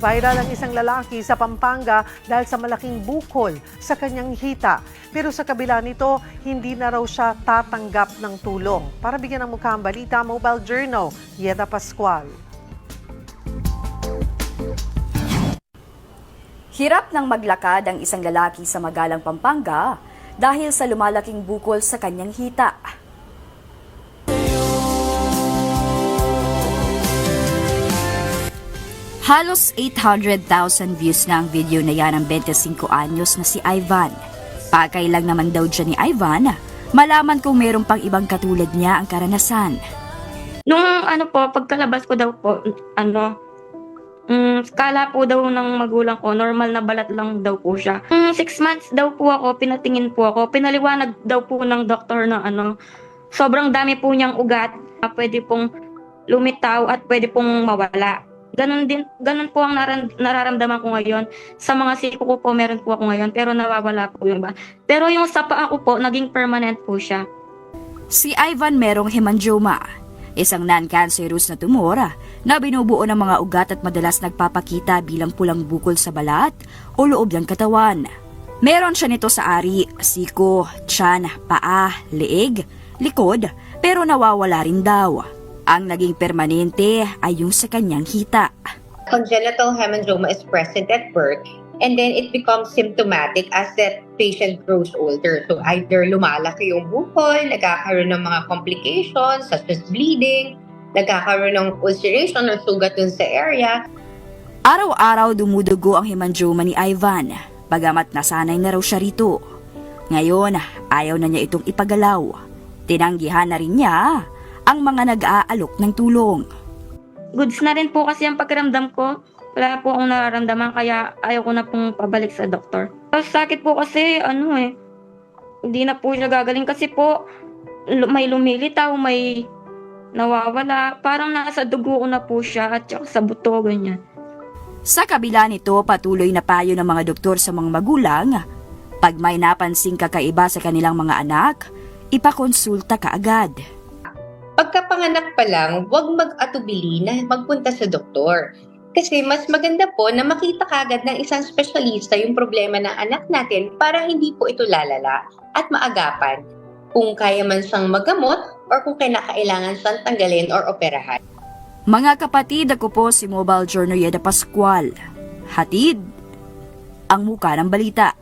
Viral ang isang lalaki sa Pampanga dahil sa malaking bukol sa kanyang hita. Pero sa kabila nito, hindi na raw siya tatanggap ng tulong. Para bigyan ng mukha ang balita, Mobile Journal, Yeda Pascual. Hirap ng maglakad ang isang lalaki sa Magalang, Pampanga dahil sa lumalaking bukol sa kanyang hita. Halos 800,000 views na ang video na yan ng 25 anyos na si Ivan. Pakay lang naman daw dyan ni Ivan, malaman kung meron pang ibang katulad niya ang karanasan. Nung pagkalabas ko daw po, kala po daw ng magulang ko, normal na balat lang daw po siya. 6 months daw po ako, pinatingin po ako, pinaliwanag daw po ng doktor na sobrang dami po niyang ugat, pwede pong lumitaw at pwede pong mawala. Ganun po ang nararamdaman ko ngayon. Sa mga siko ko po, meron po ako ngayon, pero nawawala po yung iba. Pero yung sa paa ko po, naging permanent po siya. Si Ivan merong hemangioma, isang non-cancerous na tumor na binubuo ng mga ugat at madalas nagpapakita bilang pulang bukol sa balat o loob ng katawan. Meron siya nito sa ari, siko, tiyan, paa, leeg, likod, pero nawawala rin daw. Ang naging permanente ay yung sa kanyang hita. Congenital hemangioma is present at birth and then it becomes symptomatic as that patient grows older. So either lumalaki yung bukol, nagkakaroon ng mga complications such as bleeding, nagkakaroon ng ulceration or sugat dun sa area. Araw-araw dumudugo ang hemangioma ni Ivan, bagamat nasanay na raw siya rito. Ngayon, ayaw na niya itong ipagalaw. Tinanggihan na rin niya ang mga nag-aalok ng tulong. Goods na rin po kasi ang pakiramdam ko. Wala po akong nararamdaman kaya ayaw ko na pong pabalik sa doktor. Sakit po kasi hindi na po siya gagaling kasi po may lumilitaw, may nawawala. Parang nasa dugo ko na po siya at saka sa buto, ganyan. Sa kabila nito, patuloy na payo ng mga doktor sa mga magulang, pag may napansing kakaiba sa kanilang mga anak, ipakonsulta ka agad. Pagkapanganak pa lang, huwag mag-atubili na magpunta sa doktor. Kasi mas maganda po na makita kagad ng isang espesyalista yung problema ng anak natin para hindi po ito lalala at maagapan kung kaya man siyang magamot or kung kailangan siyang tanggalin or operahan. Mga kapatid, ako po si Mobile Journal Yeda Pascual. Hatid ang muka ng balita.